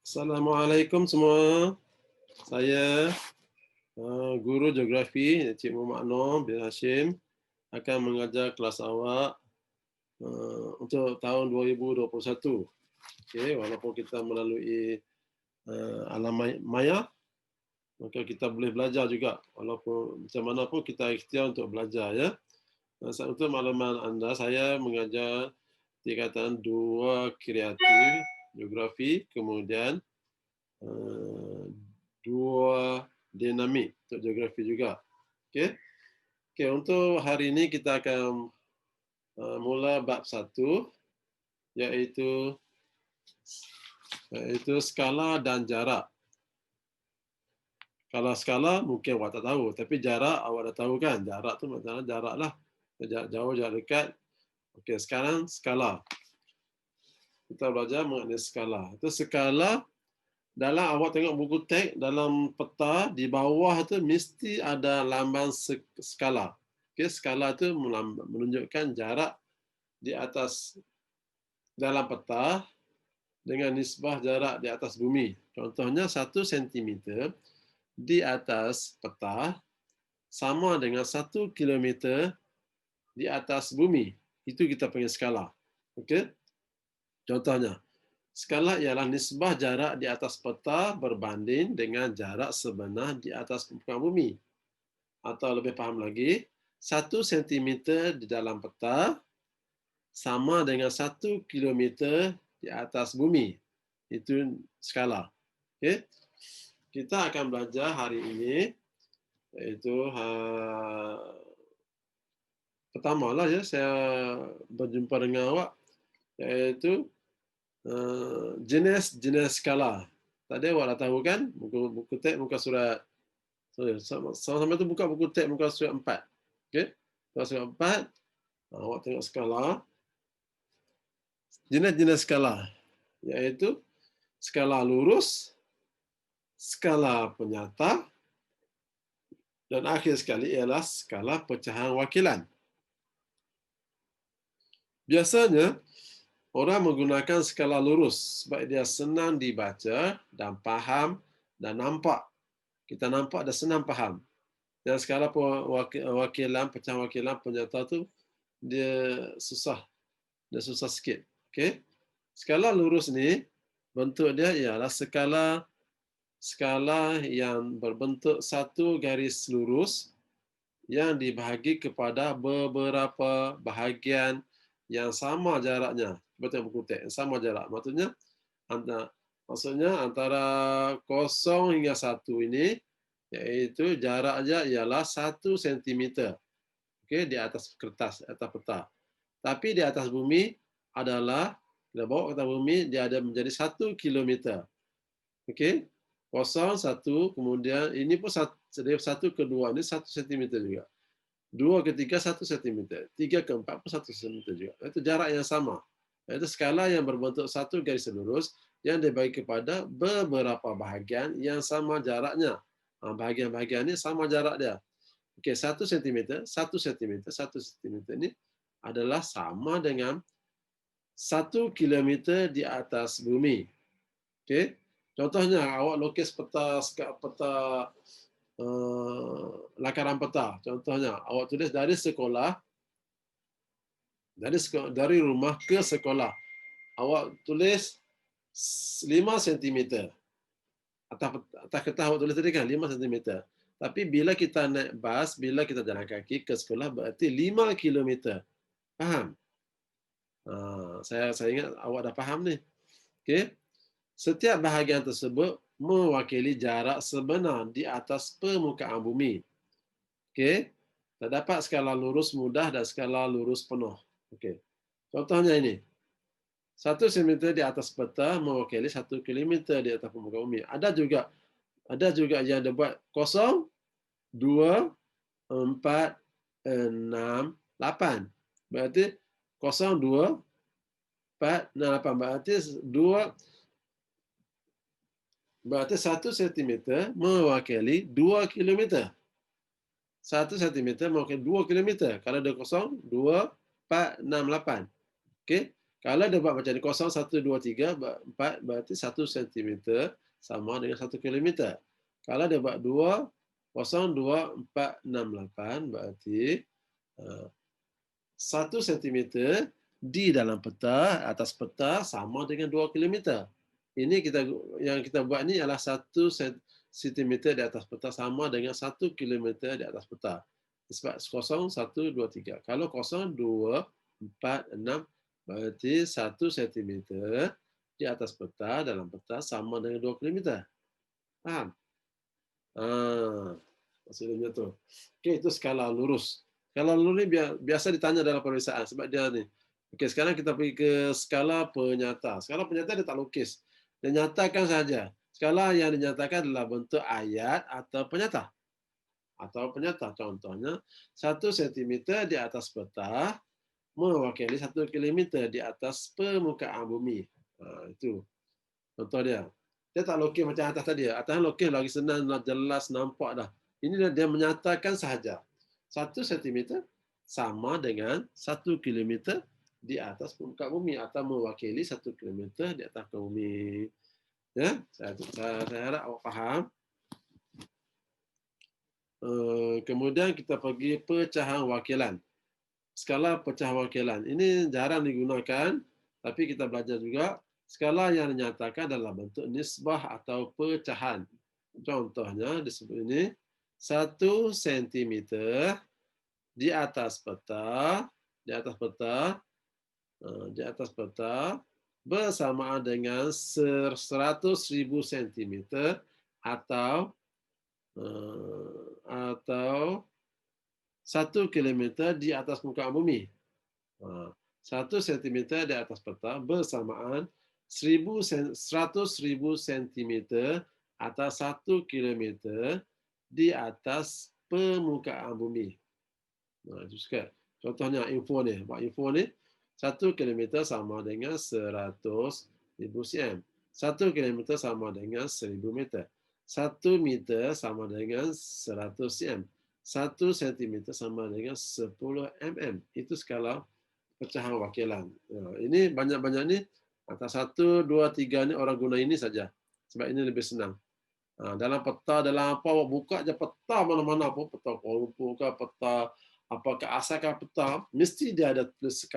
Assalamualaikum semua. Saya Guru Geografi Encik Muhammad Noor bin Hashim akan mengajar kelas awak untuk tahun 2021. Okey, walaupun kita melalui alam maya, maka kita boleh belajar juga walaupun macam mana pun kita ikhtiar untuk belajar ya. Untuk makluman anda, saya mengajar tingkatan 2 kreatif geografi, kemudian 2 dinamik untuk geografi juga. Okey. Okey, untuk hari ini kita akan mula bab 1 iaitu skala dan jarak. Kalau skala mungkin awak tak tahu, tapi jarak awak dah tahu kan? Jarak tu maksudnya jarak lah. Jarak jauh, jarak dekat. Okey, sekarang skala. Kita belajar mengenai skala. Itu skala dalam awak tengok buku teks dalam peta di bawah tu mesti ada lambang skala. Okey, skala tu menunjukkan jarak di atas dalam peta dengan nisbah jarak di atas bumi. Contohnya 1 cm di atas peta sama dengan 1 kilometer di atas bumi. Itu kita panggil skala. Okey? Contohnya, skala ialah nisbah jarak di atas peta berbanding dengan jarak sebenar di atas permukaan bumi. Atau lebih faham lagi, 1 cm di dalam peta sama dengan 1 kilometer di atas bumi. Itu skala. Okay? Kita akan belajar hari ini, iaitu pertama lah ya, saya berjumpa dengan awak, iaitu jenis-jenis skala. Tadi awak dah tahu kan, buku teks muka surat, sama-sama tu buka buku teks muka surat 4. Okay? Muka surat 4, awak tengok skala. Jenis-jenis skala, iaitu skala lurus, skala penyata, dan akhir sekali ialah skala pecahan wakilan. Biasanya, orang menggunakan skala lurus sebab dia senang dibaca dan faham dan nampak. Kita nampak dan senang faham. Dan skala wakilan, pecahan wakilan, penyata tu dia susah. Dia susah sikit. Okay? Skala lurus ni bentuk dia ialah skala yang berbentuk satu garis lurus yang dibahagi kepada beberapa bahagian yang sama jaraknya. Betul buku teks, sama jarak. Maksudnya antara 0 hingga 1 ini, iaitu jaraknya ialah 1 cm. Okey, di atas kertas, atas peta. Tapi di atas bumi adalah, kita bawa ke atas bumi, dia ada menjadi 1 kilometer. Okey, 0, 1, kemudian ini pun 1 ke 2, ini 1 cm juga. 2 ke 3, 1 cm. 3 ke 4 pun 1 cm juga. Itu jarak yang sama. Itu skala yang berbentuk satu garis lurus yang dibagi kepada beberapa bahagian yang sama jaraknya. Bahagian-bahagian ini sama jarak dia. Okey, 1 cm, 1 cm, 1 cm ini adalah sama dengan 1 kilometer di atas bumi. Okey. Contohnya awak lukis peta lakaran peta. Contohnya awak tulis dari sekolah, dari rumah ke sekolah. Awak tulis 5 cm. Atas kertas awak tulis tadi kan 5 cm. Tapi bila kita naik bas, bila kita jalan kaki ke sekolah berarti 5 km. Faham? Saya ingat awak dah faham ni. Okey. Setiap bahagian tersebut mewakili jarak sebenar di atas permukaan bumi. Okey. Terdapat skala lurus mudah dan skala lurus penuh. Okey. Contohnya ini. 1 cm di atas peta mewakili 1 km di atas permukaan bumi. Ada juga yang dia buat 0, 2, 4, 6, 8. Berarti 0, 2, 4, 6, 8. Berarti 1 cm mewakili 2 km. 1 cm mewakili 2 km. Kalau ada 0, 2, 4, 6, 8. Okey. Kalau dia buat macam ni, 0, 1, 2, 3, 4, berarti 1 cm sama dengan 1 kilometer. Kalau dia buat 2, 0, 2, 4, 6, 8, berarti 1 cm di dalam peta, atas peta sama dengan 2 kilometer. Ini yang kita buat ni adalah 1 cm di atas peta sama dengan 1 kilometer di atas peta. Sebab 0, 1, 2, 3. Kalau 0, 2, 4, 6, berarti 1 cm di atas peta, dalam peta sama dengan 2 kilometer. Faham? Maksudnya tu. Okey, itu skala lurus. Skala lurus ni biasa ditanya dalam pemeriksaan sebab dia ni. Okey, sekarang kita pergi ke skala penyata. Skala penyata dia tak lukis. Dia nyatakan saja. Skala yang dinyatakan adalah bentuk ayat atau penyata. Contohnya 1 cm di atas peta mewakili 1 kilometer di atas permukaan bumi. Itu contoh dia. Dia tak lukis macam atas tadi. Atas lukis lagi senang, jelas, nampak dah. Ini dia menyatakan sahaja. 1 cm sama dengan 1 kilometer di atas permukaan bumi atau mewakili 1 kilometer di atas permukaan bumi. Ya, saya harap awak faham. Kemudian kita pergi pecahan wakilan. Skala pecahan wakilan. Ini jarang digunakan, tapi kita belajar juga. Skala yang dinyatakan dalam bentuk nisbah atau pecahan. Contohnya disebut ini 1 cm di atas peta, di atas peta bersamaan dengan 100.000 cm atau 1 kilometer di atas muka bumi. 1 cm di atas peta bersamaan 100.000 cm atau 1 kilometer di atas permukaan bumi. Contohnya info ni. Buat info ni 1 kilometer sama dengan 100.000 cm. 1 kilometer sama dengan 1.000 meter. 1 meter sama dengan 100 cm. 1 cm sama dengan 10 mm. Itu skala pecahan wakilan. Ini banyak-banyak ni antara 1, 2, 3 ni orang guna ini saja. Sebab ini lebih senang. Dalam peta, dalam apa, awak buka je peta mana-mana pun, peta Kuala Lumpur ke, peta apakah asalkan peta, mesti dia ada tulis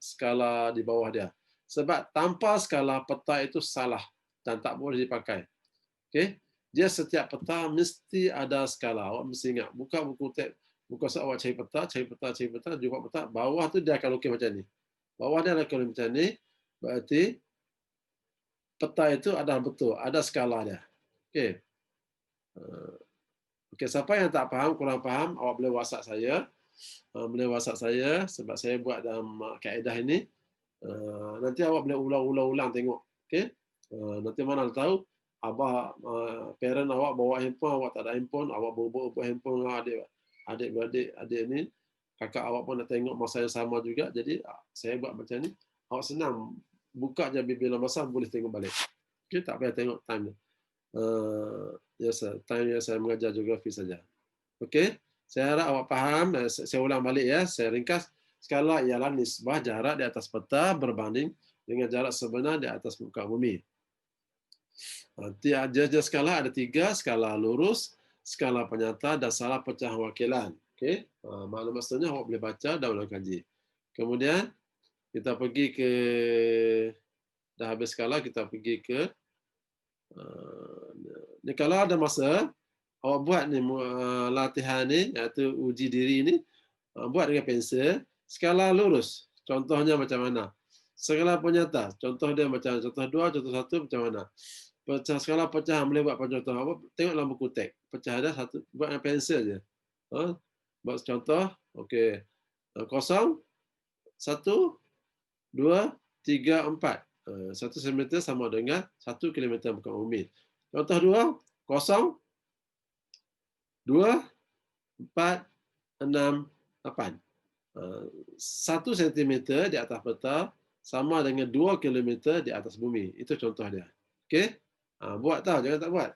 skala di bawah dia. Sebab tanpa skala, peta itu salah dan tak boleh dipakai. Okey? Dia setiap peta mesti ada skala. Awak mesti ingat. Buka buku teks, buka saat awak cari peta, jumpa peta, bawah tu dia akan lukis macam ni. Bawah dia akan lukis macam ni, berarti peta itu adalah betul, ada skala dia. Okey. Okey, siapa yang tak faham, kurang faham, awak boleh WhatsApp saya. Sebab saya buat dalam kaedah ini. Nanti awak boleh ulang tengok. Okey? Nanti mana tahu abah parent awak bawa handphone, awak tak ada handphone, awak bawa handphone adik ni, kakak awak pun nak tengok masa yang sama juga. Jadi saya buat macam ni, awak senang buka je bila masa boleh tengok balik. Okey, tak payah tengok time ni. Time yang saya mengajar geografi saja. Okey, saya harap awak faham. Saya ulang balik ya, saya ringkas. Skala ialah nisbah jarak di atas peta berbanding dengan jarak sebenar di atas muka bumi. Jenis skala ada 3, skala lurus, skala penyata dan skala pecahan wakilan. Okey, maklumat seterusnya awak boleh baca dan ulang kaji. Kemudian kita pergi ke, dah habis skala, kita pergi ke ni, kalau ada masa awak buat ni latihan ni, iaitu uji diri ni, buat dengan pensel. Skala lurus, contohnya macam mana? Skala penyata, contoh dia macam contoh 2, contoh 1 macam mana? Skala pecahan boleh buat contoh apa? Tengok dalam buku teks. Pecah ada satu, buat dengan pensel je. Buat contoh, okey. 0, 1, 2, 3, 4. 1 cm sama dengan 1 km muka bumi. Contoh 2, 0, 2, 4, 6, 8. 1 cm di atas peta sama dengan 2 km di atas bumi. Itu contoh dia. Okey? Buat tahu, jangan tak buat.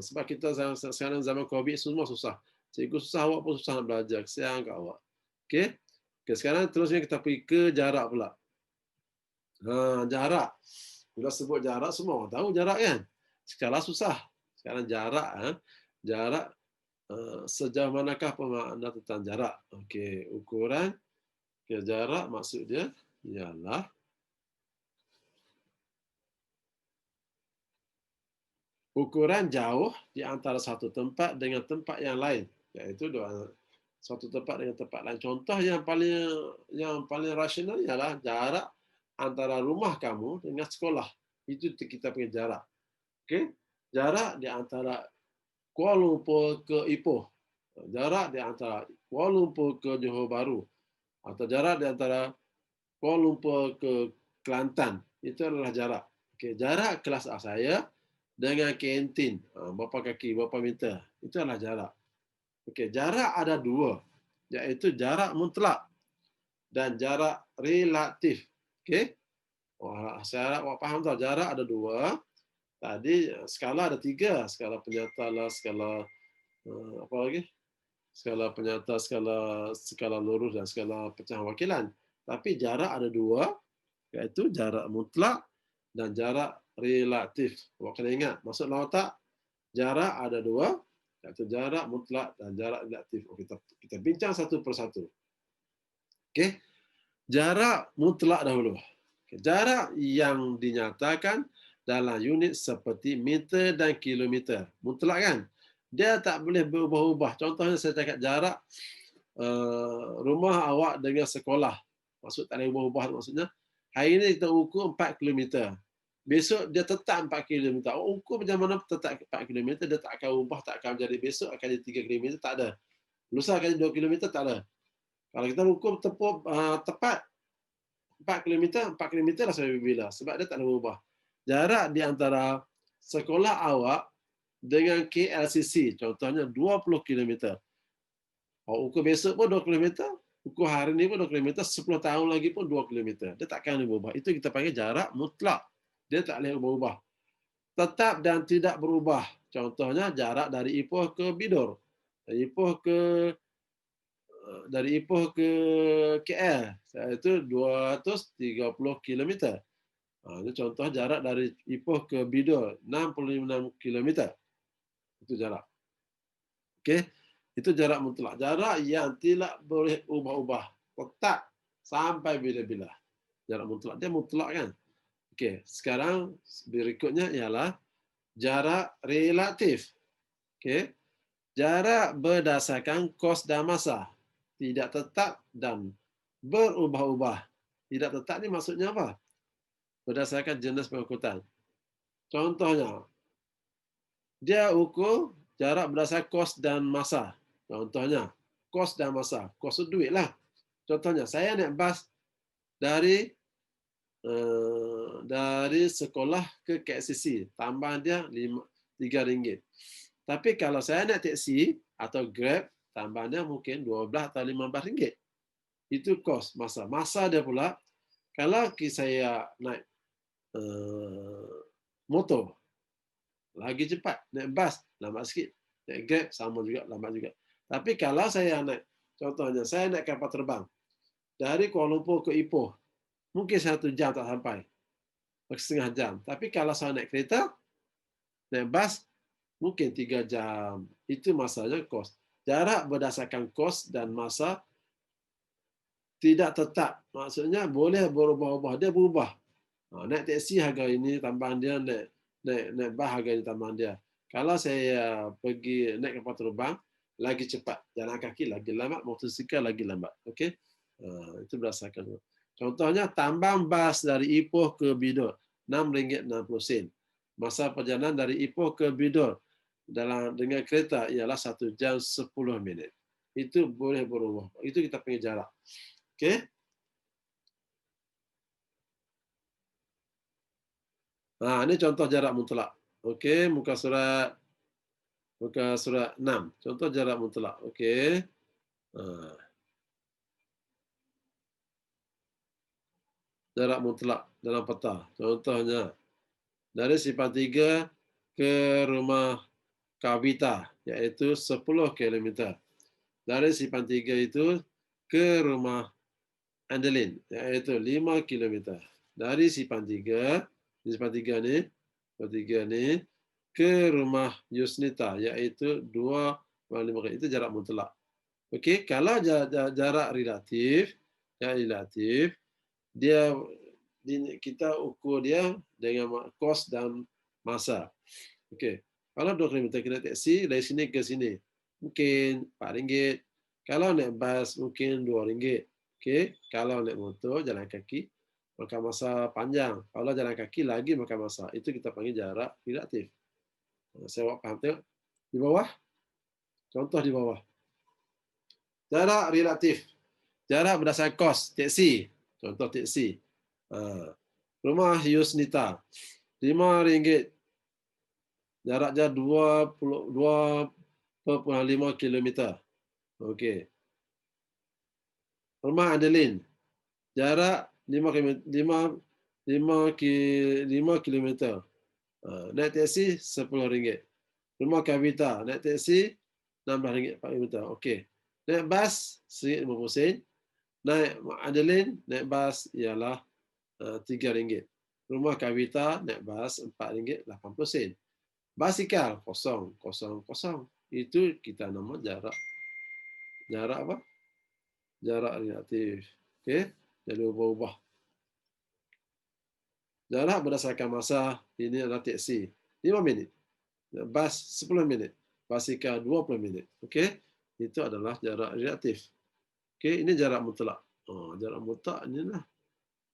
Sebab kita sekarang zaman COVID semua susah. Cikgu susah, awak pun susah nak belajar. Kesian kat awak. Okey? Okey, sekarang terusnya kita pergi ke jarak pula. Jarak. Bila sebut jarak, semua orang tahu jarak kan? Skala susah. Sekarang jarak. Jarak, sejauh manakah pemakna tentang jarak? Okey, ukuran ke jarak maksud dia ialah ukuran jauh di antara satu tempat dengan tempat yang lain, iaitu satu tempat dengan tempat lain. Contoh yang paling rasional ialah jarak antara rumah kamu dengan sekolah. Itu kita punya jarak. Okey? Jarak di antara Kuala Lumpur ke Ipoh. Jarak di antara Kuala Lumpur ke Johor Bahru. Atau jarak di antara Kuala Lumpur ke Kelantan. Itu adalah jarak. Okey, jarak kelas A saya dengan kantin, berapa kaki, berapa meter. Itu adalah jarak. Okey, jarak ada dua, iaitu jarak mutlak dan jarak relatif. Okey? Saya harap awak faham tak, jarak ada dua. Tadi skala ada tiga, skala penyata lah, skala apa lagi? Skala penyata, skala lurus dan skala pecahan wakilan. Tapi jarak ada dua, iaitu jarak mutlak dan jarak relatif. Awak kena ingat, maksud lawan tak? Jarak ada dua, iaitu jarak mutlak dan jarak relatif. Kita bincang satu persatu. Okey, jarak mutlak dahulu. Jarak yang dinyatakan dalam unit seperti meter dan kilometer. Mutlak kan? Dia tak boleh berubah-ubah. Contohnya saya cakap jarak rumah awak dengan sekolah. Maksud tak boleh berubah maksudnya. Hari ini kita ukur 4 kilometer. Besok dia tetap 4 kilometer. Awak ukur macam mana tetap 4 kilometer, dia tak akan ubah, tak akan jadi besok akan jadi 3 kilometer, tak ada. Lusa akan jadi 2 kilometer, tak ada. Kalau kita ukur tepat 4 kilometer, 4 kilometer lah sampai bila. Sebab dia tak ada berubah. Jarak di antara sekolah awak dengan KLCC, contohnya 20 kilometer. Awak ukur besok pun 2 kilometer, ukur hari ini pun 2 kilometer, 10 tahun lagi pun 2 kilometer. Dia tak akan berubah. Itu kita panggil jarak mutlak. Dia tak boleh berubah. Tetap dan tidak berubah. Contohnya jarak dari Ipoh ke Bidor. Dari Ipoh ke KL, itu 230 km. Ini contoh jarak dari Ipoh ke Bidor, 66 km. Itu jarak. Okey, itu jarak mutlak. Jarak yang tidak boleh ubah-ubah. Tetap sampai bila-bila. Jarak mutlak. Dia mutlak kan? Okey, sekarang berikutnya ialah jarak relatif. Okey. Jarak berdasarkan kos dan masa. Tidak tetap dan berubah-ubah. Tidak tetap ni maksudnya apa? Berdasarkan jenis pengangkutan. Contohnya, dia ukur jarak berdasarkan kos dan masa. Contohnya, kos dan masa. Kos itu duit lah. Contohnya, saya naik bas dari sekolah ke KLCC. Tambahan dia RM3. Tapi kalau saya naik teksi atau Grab, tambahannya mungkin RM12 atau RM15. Itu kos masa. Masa dia pula, kalau saya naik motor, lagi cepat. Naik bas, lambat sikit. Naik Grab, sama juga, lambat juga. Tapi kalau saya naik, contohnya, saya naik kapal terbang dari Kuala Lumpur ke Ipoh, mungkin 1 jam tak sampai. Setengah jam. Tapi kalau saya naik kereta, naik bas, mungkin 3 jam. Itu masanya kos. Jarak berdasarkan kos dan masa tidak tetap. Maksudnya boleh berubah-ubah. Dia berubah. Naik teksi harga ini tambahan dia, naik bas harga ini tambahan dia. Kalau saya pergi naik kapal terbang, lagi cepat. Jalan kaki lagi lambat, motosikal lagi lambat. Okey? Itu berdasarkan. Contohnya, tambang bas dari Ipoh ke Bidor, RM6.60. Masa perjalanan dari Ipoh ke Bidor dengan kereta ialah 1 jam 10 minit. Itu boleh berubah. Itu kita panggil jarak. Okey? Ini contoh jarak mutlak. Okey, muka surat 6. Contoh jarak mutlak. Okey. Jarak mutlak dalam peta. Contohnya, dari Simpang 3 ke rumah Kavita, iaitu 10 km. Dari Simpang 3 itu ke rumah Andelin, iaitu 5 km. dari Sipan 3 ni ke rumah Yusnita, iaitu 2,5 km. Itu jarak mutlak. Okey, kalau jarak relatif, dia kita ukur dia dengan kos dan masa. Okey. Kalau 2 km kita naik teksi dari sini ke sini, mungkin RM4. Kalau naik bas mungkin RM2. Okey. Kalau naik motor jalan kaki makan masa panjang. Kalau jalan kaki lagi makan masa. Itu kita panggil jarak relatif. Saya buat faham tengok di bawah. Contoh di bawah. Jarak relatif. Jarak berdasarkan kos teksi. Contoh teksi. Rumah Yusnita RM5. Jaraknya 2,5 km. Okey. Rumah Adeline. Jarak 5 km. Naik teksi RM10. Rumah Kavita. Naik teksi RM16 per km. Okey. Naik bas RM50. Naik Adeline, naik bas ialah RM3. Rumah Kavita naik bas RM4.80. Basikal kosong. Itu kita nama jarak apa? Jarak relatif. Okey, jadi ubah-ubah. Jarak berdasarkan masa, ini adalah teksi 5 minit. Bas 10 minit. Basikal 20 minit. Okey, itu adalah jarak relatif. Okey, ini jarak mutlak. Jarak mutlak ni lah.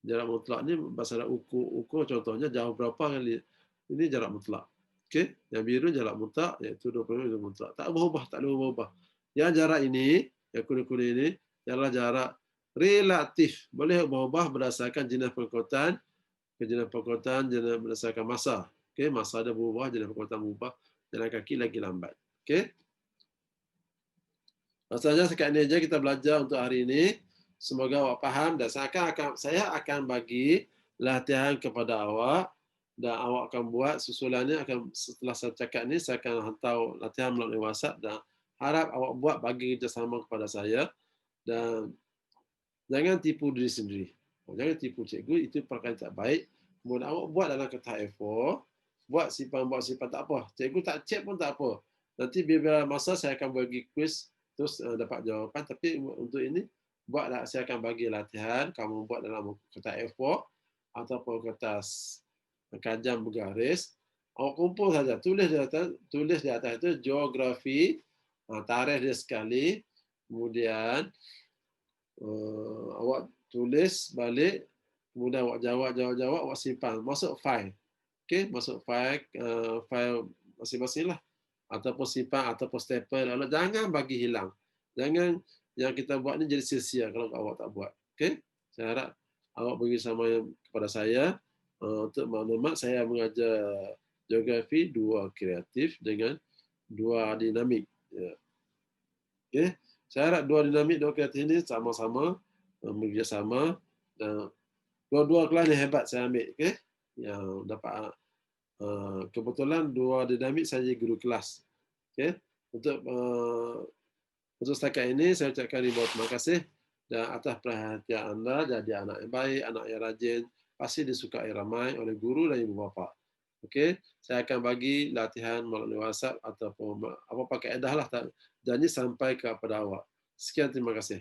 Jarak mutlak ni pasal ukur contohnya jauh berapa kali. Ini jarak mutlak. Okey, yang biru jarak mutlak iaitu 20 minit mutlak. Tak berubah. Yang jarak ini, yang kuning-kuning ini adalah jarak relatif. Boleh berubah berdasarkan jenis perkotaan, jenis berdasarkan masa. Okey, masa ada berubah, jenis perkotaan berubah, jalan kaki lagi lambat. Okey. Rasanya sekat ini aja kita belajar untuk hari ini. Semoga awak faham dan saya akan bagi latihan kepada awak dan awak akan buat susulannya. Setelah saya cakap ni, saya akan hantar latihan melalui WhatsApp dan harap awak buat bagi kerjasama kepada saya dan jangan tipu diri sendiri. Jangan tipu cikgu, itu perkara tak baik. Kemudian awak buat dalam kertas A4, buat simpan tak apa. Cikgu tak cek pun tak apa. Nanti bila masa saya akan bagi kuis terus dapat jawapan. Tapi untuk ini buatlah, saya akan bagi latihan. Kamu buat dalam kertas A4 ataupun kertas kajam bergaris. Awak kumpul saja. Tulis di atas itu geografi, tarikh dia sekali. Kemudian awak tulis balik. Kemudian awak jawab, awak simpan. Masuk file. Okey, masuk file masing-masing lah. Ataupun simpan, ataupun staple. Jangan bagi hilang. Jangan yang kita buat ni jadi sia-sia kalau awak tak buat. Okey? Saya harap awak bagi sama kepada saya. Untuk maklumat, saya mengajar geografi 2 kreatif dengan 2 dinamik. Ya. Okey? Saya harap 2 dinamik, 2 kreatif ini sama-sama bekerjasama dan dua-dua kelas ni hebat saya ambil. Okey? Yang dapat kebetulan 2 dinamik saya guru kelas. Okey? Untuk setakat ini saya ucapkan ribuan terima kasih dan atas perhatian anda. Jadi anak yang baik, anak yang rajin, pasti disukai ramai oleh guru dan ibu bapa. Okey, saya akan bagi latihan melalui WhatsApp ataupun apa pakai kaedah lah, janji sampai kepada awak. Sekian, terima kasih.